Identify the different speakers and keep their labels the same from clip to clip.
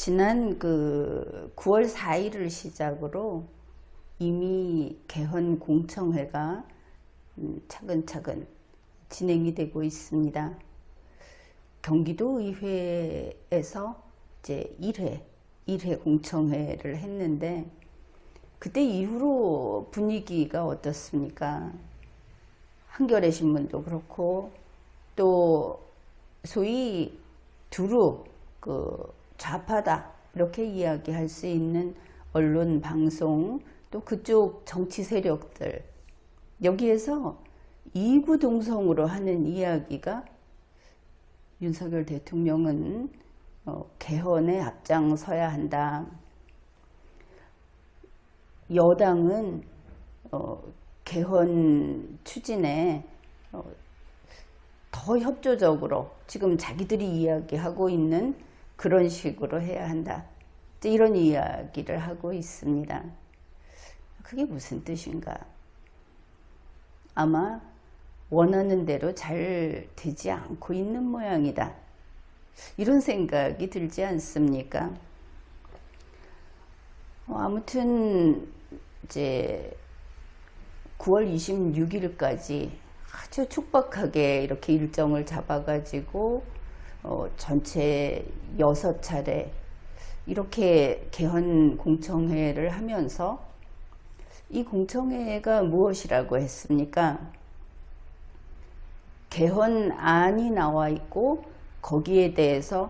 Speaker 1: 지난 9월 4일을 시작으로 이미 개헌 공청회가 차근차근 진행이 되고 있습니다. 경기도의회에서 이제 1회 공청회를 했는데 그때 이후로 분위기가 어떻습니까? 한겨레 신문도 그렇고 또 소위 두루 좌파다 이렇게 이야기할 수 있는 언론 방송 또 그쪽 정치 세력들 여기에서 이구동성으로 하는 이야기가 윤석열 대통령은 개헌에 앞장서야 한다. 여당은 개헌 추진에 더 협조적으로 지금 자기들이 이야기하고 있는 그런 식으로 해야 한다. 이런 이야기를 하고 있습니다. 그게 무슨 뜻인가? 아마 원하는 대로 잘 되지 않고 있는 모양이다. 이런 생각이 들지 않습니까? 아무튼 이제 9월 26일까지 아주 촉박하게 이렇게 일정을 잡아가지고 전체 6차례 이렇게 개헌 공청회를 하면서 이 공청회가 무엇이라고 했습니까? 개헌안이 나와 있고 거기에 대해서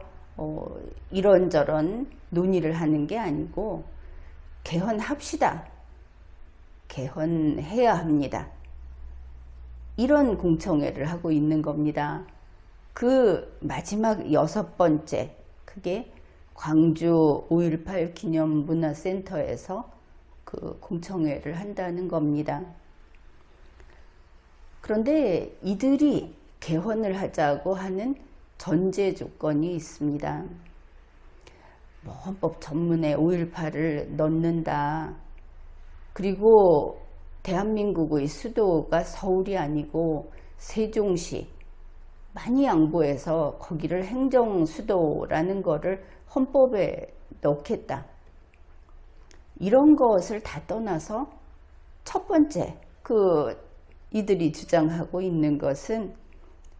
Speaker 1: 이런저런 논의를 하는 게 아니고 개헌합시다. 개헌해야 합니다. 이런 공청회를 하고 있는 겁니다. 그 마지막 6번째 그게 광주 5.18 기념문화센터에서 그 공청회를 한다는 겁니다. 그런데 이들이 개헌을 하자고 하는 전제 조건이 있습니다. 헌법 전문에 5.18을 넣는다. 그리고 대한민국의 수도가 서울이 아니고 세종시 많이 양보해서 거기를 행정수도라는 거를 헌법에 넣겠다. 이런 것을 다 떠나서 첫 번째 이들이 주장하고 있는 것은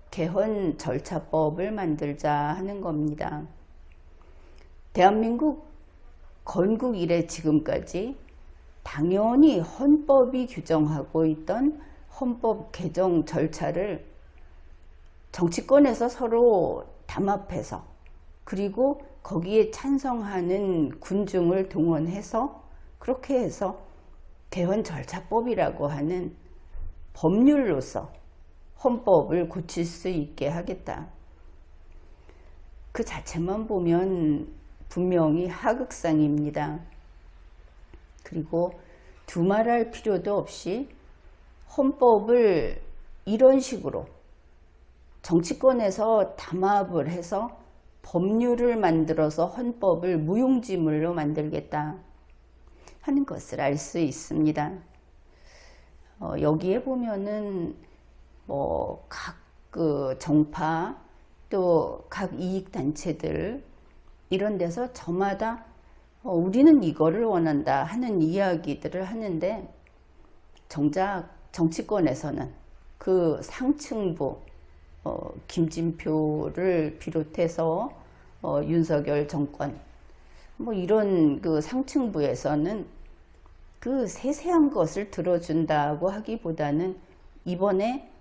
Speaker 1: 개헌 절차법을 만들자 하는 겁니다. 대한민국 건국 이래 지금까지 당연히 헌법이 규정하고 있던 헌법 개정 절차를 정치권에서 서로 담합해서 그리고 거기에 찬성하는 군중을 동원해서 그렇게 해서 개헌 절차법이라고 하는 법률로서 헌법을 고칠 수 있게 하겠다. 그 자체만 보면 분명히 하극상입니다. 그리고 두말할 필요도 없이 헌법을 이런 식으로 정치권에서 담합을 해서 법률을 만들어서 헌법을 무용지물로 만들겠다 하는 것을 알 수 있습니다. 여기에 보면은 각 정파 또 각 이익단체들 이런 데서 저마다 우리는 이거를 원한다 하는 이야기들을 하는데 정작 정치권에서는 그 상층부 김진표를 비롯해서 윤석열 정권 이런 그 상층부에서는 그 세세한 것을 들어준다고 하기보다는 이번에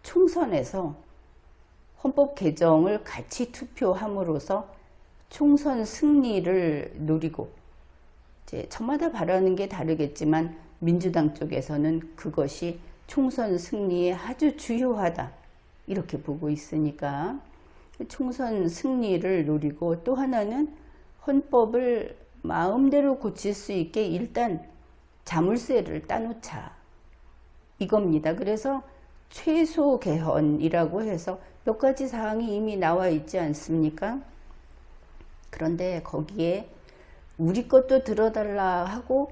Speaker 1: 총선에서 헌법 개정을 같이 투표함으로써 총선 승리를 노리고 이제 저마다 바라는 게 다르겠지만 민주당 쪽에서는 그것이 총선 승리에 아주 주요하다 이렇게 보고 있으니까 총선 승리를 노리고 또 하나는 헌법을 마음대로 고칠 수 있게 일단 자물쇠를 따놓자 이겁니다. 그래서 최소 개헌이라고 해서 몇 가지 사항이 이미 나와 있지 않습니까? 그런데 거기에 우리 것도 들어달라 하고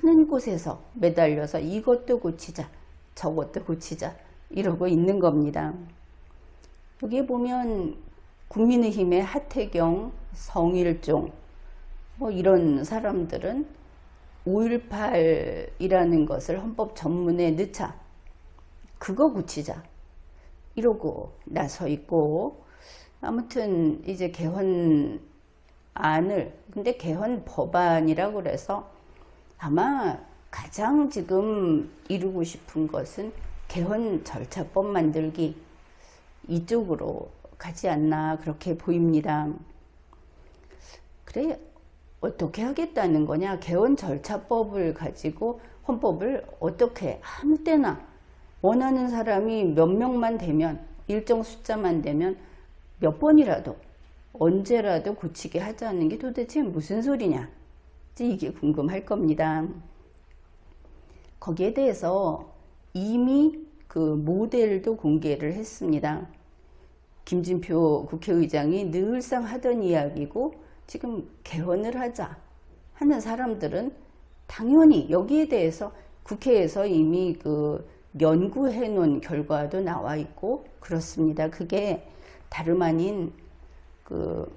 Speaker 1: 많은 곳에서 매달려서 이것도 고치자 저것도 고치자 이러고 있는 겁니다. 여기에 보면 국민의힘의 하태경 성일종, 뭐 이런 사람들은 5.18이라는 것을 헌법 전문에 넣자. 그거 고치자. 이러고 나서 있고, 아무튼 이제 개헌안을, 근데 개헌 법안이라고 그래서 아마 가장 지금 이루고 싶은 것은 개헌 절차법 만들기, 이쪽으로 가지 않나 그렇게 보입니다. 그래, 어떻게 하겠다는 거냐? 개헌 절차법을 가지고 헌법을 어떻게 아무 때나 원하는 사람이 몇 명만 되면, 일정 숫자만 되면 몇 번이라도 언제라도 고치게 하자는 게 도대체 무슨 소리냐? 이게 궁금할 겁니다. 거기에 대해서 이미 그 모델도 공개를 했습니다. 김진표 국회의장이 늘상 하던 이야기고, 지금 개헌을 하자 하는 사람들은 당연히 여기에 대해서 국회에서 이미 그 연구해 놓은 결과도 나와 있고 그렇습니다. 그게 다름 아닌 그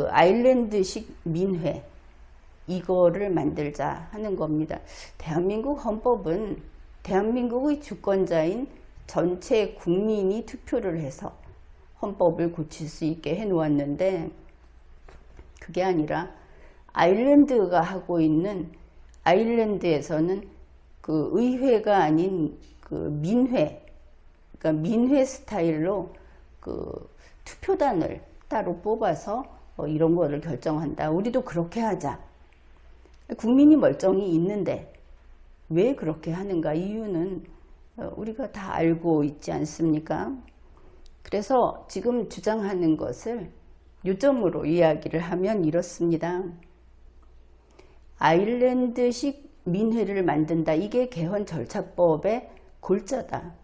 Speaker 1: 아일랜드식 민회, 이거를 만들자 하는 겁니다. 대한민국 헌법은 대한민국의 주권자인 전체 국민이 투표를 해서 헌법을 고칠 수 있게 해 놓았는데, 그게 아니라 아일랜드가 하고 있는, 아일랜드에서는 그 의회가 아닌 그 민회, 그러니까 민회 스타일로 그 투표단을 따로 뽑아서 이런 거를 결정한다. 우리도 그렇게 하자. 국민이 멀쩡히 있는데 왜 그렇게 하는가? 이유는 우리가 다 알고 있지 않습니까? 그래서 지금 주장하는 것을 요점으로 이야기를 하면 이렇습니다. 아일랜드식 민회를 만든다. 이게 개헌 절차법의 골자다.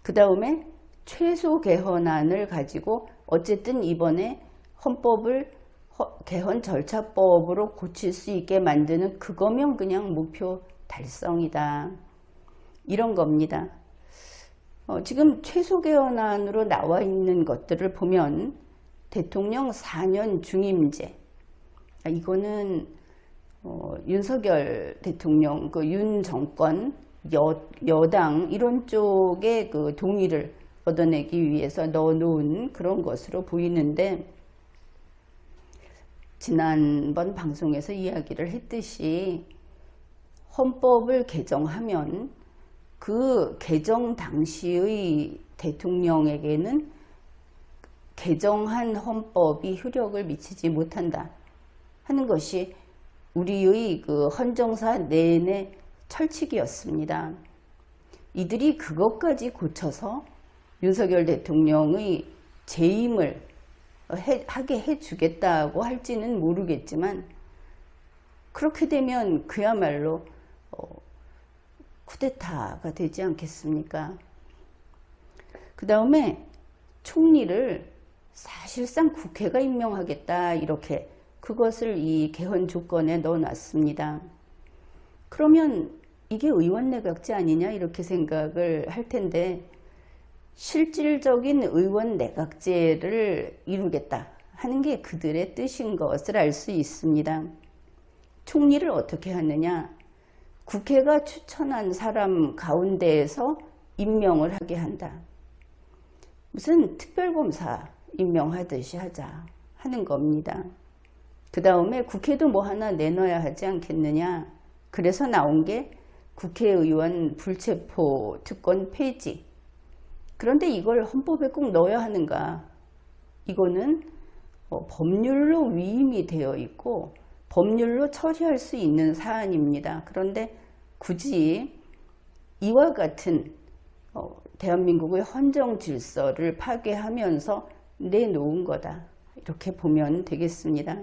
Speaker 1: 그 다음에 최소 개헌안을 가지고 어쨌든 이번에 헌법을 개헌 절차법으로 고칠 수 있게 만드는, 그거면 그냥 목표 달성이다. 이런 겁니다. 지금 최소 개헌안으로 나와 있는 것들을 보면 대통령 4년 중임제, 이거는 윤석열 대통령, 그 윤 정권, 여당 이런 쪽의 그 동의를 얻어내기 위해서 넣어놓은 그런 것으로 보이는데, 지난번 방송에서 이야기를 했듯이 헌법을 개정하면 그 개정 당시의 대통령에게는 개정한 헌법이 효력을 미치지 못한다 하는 것이 우리의 그 헌정사 내내 철칙이었습니다. 이들이 그것까지 고쳐서 윤석열 대통령의 재임을 하게 해주겠다고 할지는 모르겠지만, 그렇게 되면 그야말로 쿠데타가 되지 않겠습니까? 그 다음에 총리를 사실상 국회가 임명하겠다, 이렇게 그것을 이 개헌 조건에 넣어놨습니다. 그러면 이게 의원 내각제 아니냐 이렇게 생각을 할 텐데, 실질적인 의원 내각제를 이루겠다 하는 게 그들의 뜻인 것을 알 수 있습니다. 총리를 어떻게 하느냐? 국회가 추천한 사람 가운데에서 임명을 하게 한다. 무슨 특별검사 임명하듯이 하자 하는 겁니다. 그 다음에 국회도 뭐 하나 내놔야 하지 않겠느냐. 그래서 나온 게 국회의원 불체포 특권 폐지. 그런데 이걸 헌법에 꼭 넣어야 하는가? 이거는 법률로 위임이 되어 있고 법률로 처리할 수 있는 사안입니다. 그런데 굳이 이와 같은 대한민국의 헌정 질서를 파괴하면서 내놓은 거다, 이렇게 보면 되겠습니다.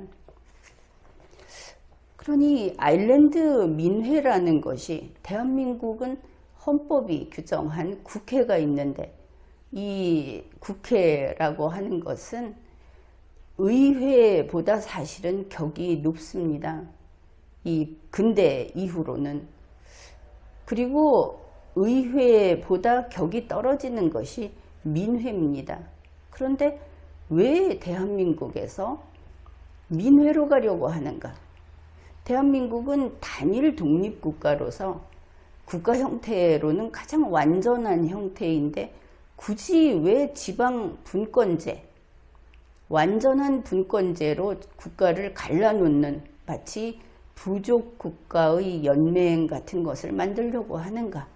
Speaker 1: 그러니 아일랜드 민회라는 것이, 대한민국은 헌법이 규정한 국회가 있는데, 이 국회라고 하는 것은 의회보다 사실은 격이 높습니다. 이 근대 이후로는. 그리고 의회보다 격이 떨어지는 것이 민회입니다. 그런데 왜 대한민국에서 민회로 가려고 하는가? 대한민국은 단일 독립국가로서 국가 형태로는 가장 완전한 형태인데 굳이 왜 지방 분권제, 완전한 분권제로 국가를 갈라놓는 마치 부족 국가의 연맹 같은 것을 만들려고 하는가?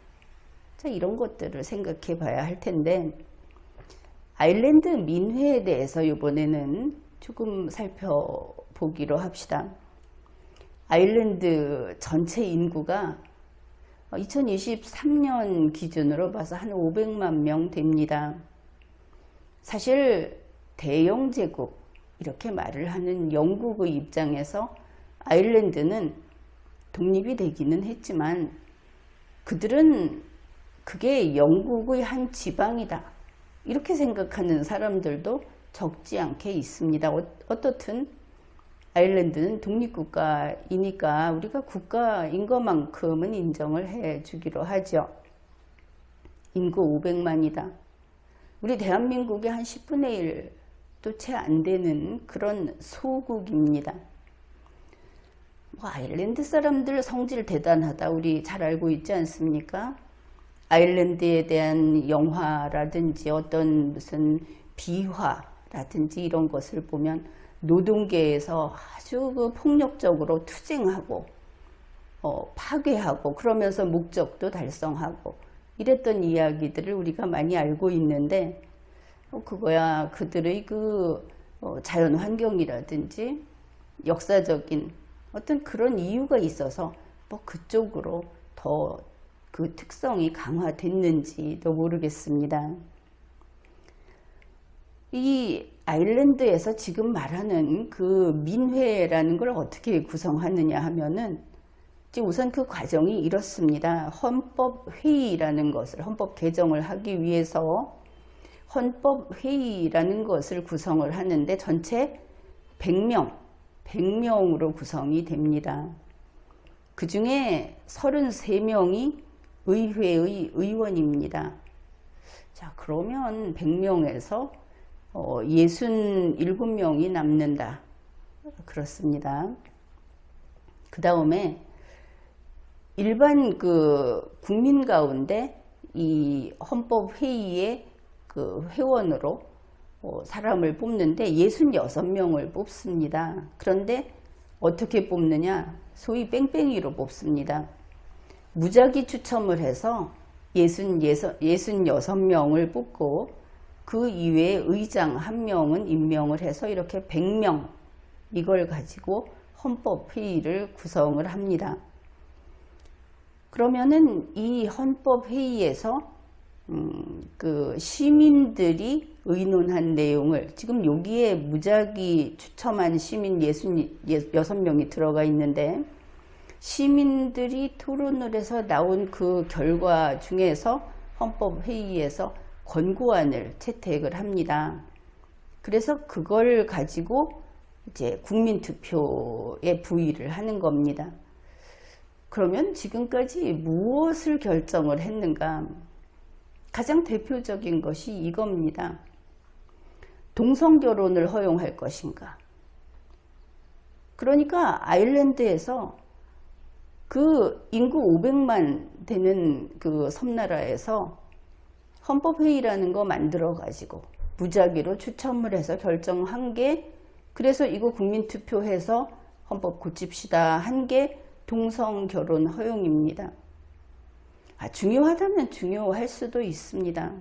Speaker 1: 자, 이런 것들을 생각해 봐야 할 텐데, 아일랜드 민회에 대해서 이번에는 조금 살펴보기로 합시다. 아일랜드 전체 인구가 2023년 기준으로 봐서 한 500만 명 됩니다. 사실 대영 제국 이렇게 말을 하는 영국의 입장에서 아일랜드는 독립이 되기는 했지만 그들은 그게 영국의 한 지방이다 이렇게 생각하는 사람들도 적지 않게 있습니다. 어떻든 아일랜드는 독립국가이니까 우리가 국가인 것만큼은 인정을 해주기로 하죠. 인구 500만이다. 우리 대한민국의 한 10분의 1도 채 안 되는 그런 소국입니다. 아일랜드 사람들 성질 대단하다 우리 잘 알고 있지 않습니까? 아일랜드에 대한 영화라든지 어떤 무슨 비화라든지 이런 것을 보면 노동계에서 아주 그 폭력적으로 투쟁하고 파괴하고 그러면서 목적도 달성하고 이랬던 이야기들을 우리가 많이 알고 있는데 그거야 그들의 그 자연 환경이라든지 역사적인 어떤 그런 이유가 있어서 그쪽으로 더 그 특성이 강화됐는지도 모르겠습니다. 이 아일랜드에서 지금 말하는 그 민회라는 걸 어떻게 구성하느냐 하면은 우선 그 과정이 이렇습니다. 헌법회의라는 것을 헌법 개정을 하기 위해서 헌법회의라는 것을 구성을 하는데 전체 100명으로 구성이 됩니다. 그 중에 33명이 의회의 의원입니다. 자, 그러면 100명에서 67명이 남는다. 그렇습니다. 그 다음에 일반 그 국민 가운데 이 헌법회의의 그 회원으로 사람을 뽑는데 66명을 뽑습니다. 그런데 어떻게 뽑느냐? 소위 뺑뺑이로 뽑습니다. 무작위 추첨을 해서 66명을 뽑고 그 이외에 의장 1명은 임명을 해서 이렇게 100명 이걸 가지고 헌법회의를 구성을 합니다. 그러면은 이 헌법회의에서 그 시민들이 의논한 내용을 지금 여기에 무작위 추첨한 시민 66명이 들어가 있는데 시민들이 토론을 해서 나온 그 결과 중에서 헌법회의에서 권고안을 채택을 합니다. 그래서 그걸 가지고 이제 국민투표에 부의를 하는 겁니다. 그러면 지금까지 무엇을 결정을 했는가? 가장 대표적인 것이 이겁니다. 동성결혼을 허용할 것인가? 그러니까 아일랜드에서 그 인구 500만 되는 그 섬나라에서 헌법회의라는 거 만들어 가지고 무작위로 추첨을 해서 결정한 게 그래서 이거 국민투표해서 헌법 고칩시다 한 게 동성결혼 허용입니다. 중요하다면 중요할 수도 있습니다.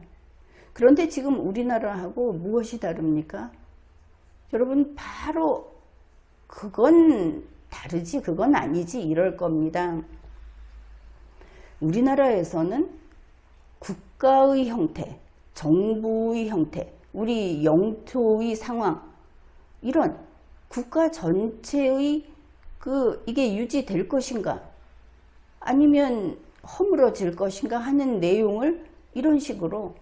Speaker 1: 그런데 지금 우리나라하고 무엇이 다릅니까? 여러분 바로 그건 다르지 그건 아니지 이럴 겁니다. 우리나라에서는 국가의 형태, 정부의 형태, 우리 영토의 상황 이런 국가 전체의 이게 유지될 것인가 아니면 허물어질 것인가 하는 내용을 이런 식으로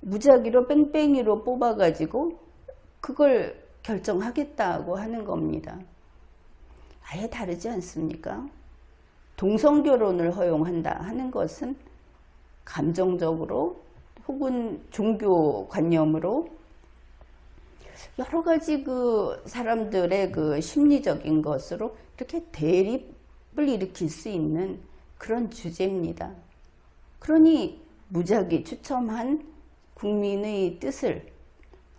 Speaker 1: 무작위로 뺑뺑이로 뽑아가지고 그걸 결정하겠다고 하는 겁니다. 아예 다르지 않습니까? 동성결혼을 허용한다 하는 것은 감정적으로 혹은 종교관념으로 여러 가지 그 사람들의 그 심리적인 것으로 이렇게 대립을 일으킬 수 있는 그런 주제입니다. 그러니 무작위 추첨한 국민의 뜻을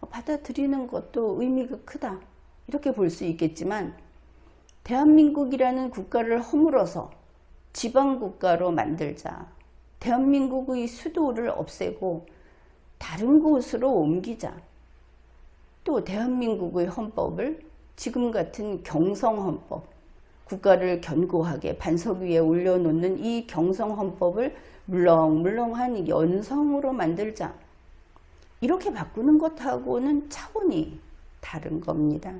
Speaker 1: 받아들이는 것도 의미가 크다, 이렇게 볼 수 있겠지만, 대한민국이라는 국가를 허물어서 지방국가로 만들자, 대한민국의 수도를 없애고 다른 곳으로 옮기자, 또 대한민국의 헌법을 지금 같은 경성헌법, 국가를 견고하게 반석 위에 올려놓는 이 경성헌법을 물렁물렁한 연성으로 만들자, 이렇게 바꾸는 것하고는 차원이 다른 겁니다.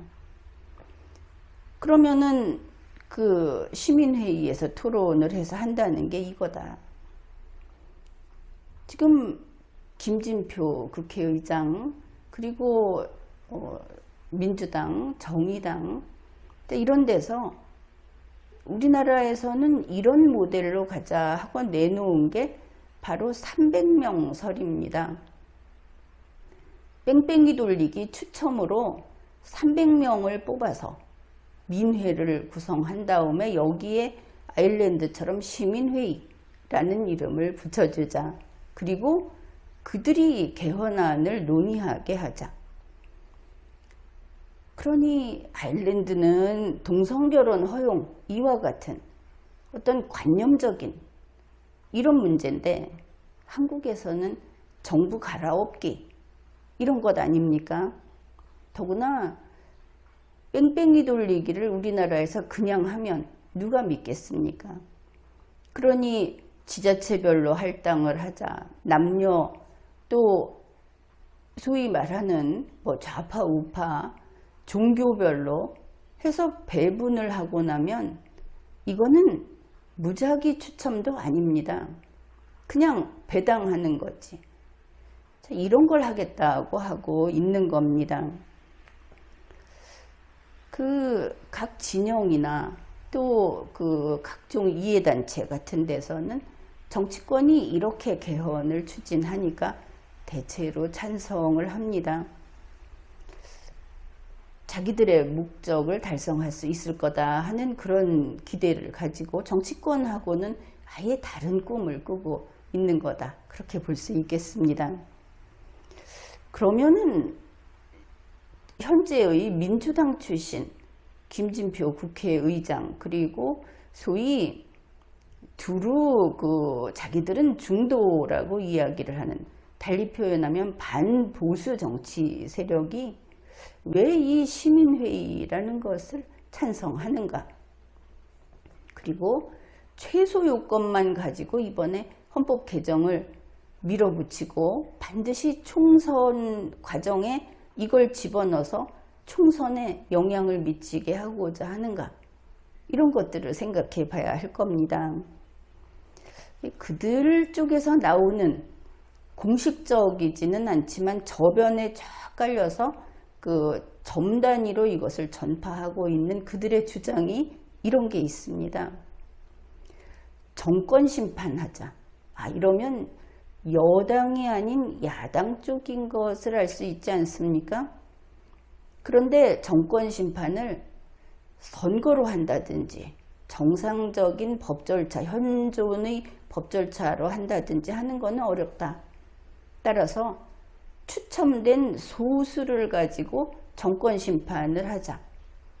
Speaker 1: 그러면은 그 시민회의에서 토론을 해서 한다는 게 이거다. 지금 김진표 국회의장, 그리고 민주당, 정의당, 이런 데서 우리나라에서는 이런 모델로 가자 하고 내놓은 게 바로 300명 설입니다. 뺑뺑이 돌리기 추첨으로 300명을 뽑아서 민회를 구성한 다음에 여기에 아일랜드처럼 시민회의라는 이름을 붙여주자. 그리고 그들이 개헌안을 논의하게 하자. 그러니 아일랜드는 동성결혼 허용, 이와 같은 어떤 관념적인 이런 문제인데, 한국에서는 정부 갈아엎기, 이런 것 아닙니까? 더구나 뺑뺑이 돌리기를 우리나라에서 그냥 하면 누가 믿겠습니까? 그러니 지자체별로 할당을 하자, 남녀, 또 소위 말하는 뭐 좌파 우파 종교별로 해서 배분을 하고 나면 이거는 무작위 추첨도 아닙니다. 그냥 배당하는 거지. 자, 이런 걸 하겠다고 하고 있는 겁니다. 그 각 진영이나 또 그 각종 이해단체 같은 데서는 정치권이 이렇게 개헌을 추진하니까 대체로 찬성을 합니다. 자기들의 목적을 달성할 수 있을 거다 하는 그런 기대를 가지고 정치권하고는 아예 다른 꿈을 꾸고 있는 거다, 그렇게 볼 수 있겠습니다. 그러면은 현재의 민주당 출신 김진표 국회의장, 그리고 소위 두루 그 자기들은 중도라고 이야기를 하는, 달리 표현하면 반보수 정치 세력이 왜 이 시민회의라는 것을 찬성하는가? 그리고 최소 요건만 가지고 이번에 헌법 개정을 밀어붙이고 반드시 총선 과정에 이걸 집어넣어서 총선에 영향을 미치게 하고자 하는가? 이런 것들을 생각해 봐야 할 겁니다. 그들 쪽에서 나오는 공식적이지는 않지만 저변에 쫙 깔려서 그 점 단위로 이것을 전파하고 있는 그들의 주장이 이런 게 있습니다. 정권 심판하자. 이러면 여당이 아닌 야당 쪽인 것을 알 수 있지 않습니까? 그런데 정권 심판을 선거로 한다든지 정상적인 법 절차, 현존의 법 절차로 한다든지 하는 것은 어렵다. 따라서 추첨된 소수를 가지고 정권 심판을 하자,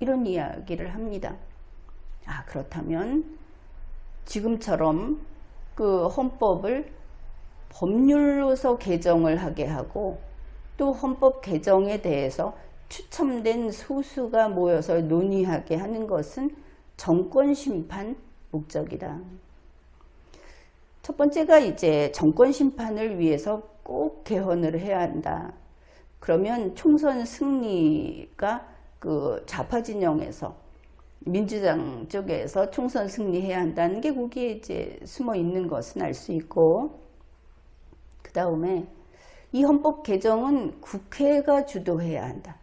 Speaker 1: 이런 이야기를 합니다. 그렇다면 지금처럼 그 헌법을 법률로서 개정을 하게 하고 또 헌법 개정에 대해서 추첨된 소수가 모여서 논의하게 하는 것은 정권 심판 목적이다. 첫 번째가 이제 정권 심판을 위해서 꼭 개헌을 해야 한다. 그러면 총선 승리가 그 좌파 진영에서, 민주당 쪽에서 총선 승리해야 한다는 게 거기에 이제 숨어 있는 것은 알 수 있고, 그 다음에 이 헌법 개정은 국회가 주도해야 한다.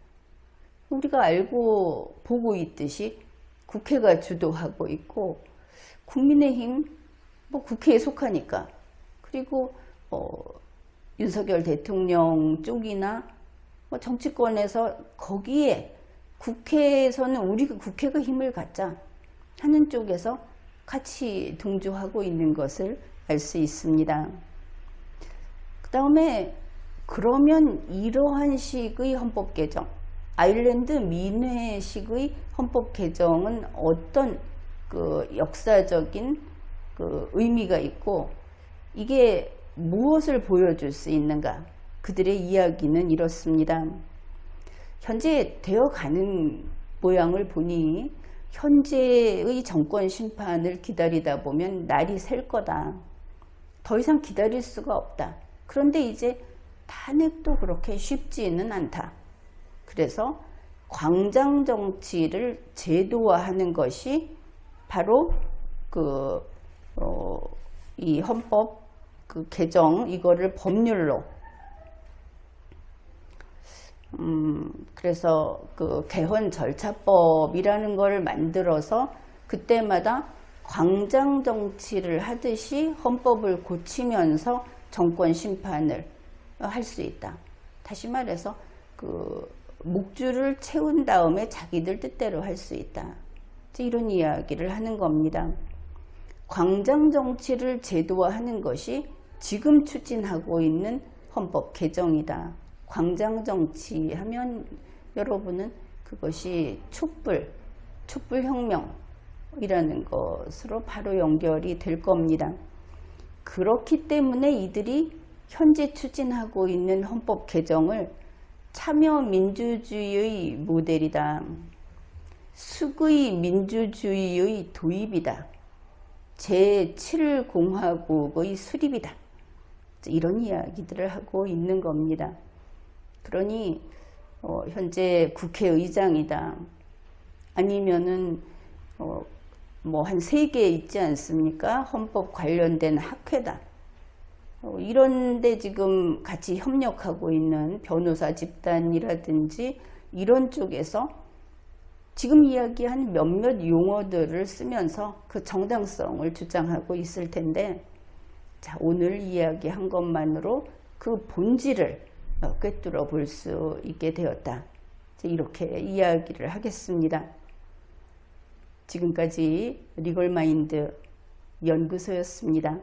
Speaker 1: 우리가 알고 보고 있듯이 국회가 주도하고 있고, 국민의힘 뭐 국회에 속하니까, 그리고 윤석열 대통령 쪽이나 뭐 정치권에서 거기에 국회에서는 우리가 국회가 힘을 갖자 하는 쪽에서 같이 동조하고 있는 것을 알 수 있습니다. 그 다음에 그러면 이러한 식의 헌법 개정, 아일랜드 민회식의 헌법 개정은 어떤 그 역사적인 그 의미가 있고 이게 무엇을 보여줄 수 있는가? 그들의 이야기는 이렇습니다. 현재 되어가는 모양을 보니 현재의 정권 심판을 기다리다 보면 날이 셀 거다. 더 이상 기다릴 수가 없다. 그런데 이제 탄핵도 그렇게 쉽지는 않다. 그래서 광장 정치를 제도화하는 것이 바로 이 헌법 개정 이거를 법률로 그래서 개헌 절차법이라는 걸 만들어서 그때마다 광장 정치를 하듯이 헌법을 고치면서 정권 심판을 할 수 있다. 다시 말해서 목줄을 채운 다음에 자기들 뜻대로 할 수 있다. 이런 이야기를 하는 겁니다. 광장 정치를 제도화하는 것이 지금 추진하고 있는 헌법 개정이다. 광장 정치 하면 여러분은 그것이 촛불혁명이라는 것으로 바로 연결이 될 겁니다. 그렇기 때문에 이들이 현재 추진하고 있는 헌법 개정을 참여민주주의의 모델이다. 수구의 민주주의의 도입이다. 제7공화국의 수립이다. 이런 이야기들을 하고 있는 겁니다. 그러니 현재 국회의장이다. 아니면은 뭐 한 3개 있지 않습니까? 헌법 관련된 학회다. 이런데 지금 같이 협력하고 있는 변호사 집단이라든지 이런 쪽에서 지금 이야기한 몇몇 용어들을 쓰면서 그 정당성을 주장하고 있을 텐데, 자, 오늘 이야기한 것만으로 그 본질을 꿰뚫어 볼 수 있게 되었다. 이렇게 이야기를 하겠습니다. 지금까지 리걸마인드 연구소였습니다.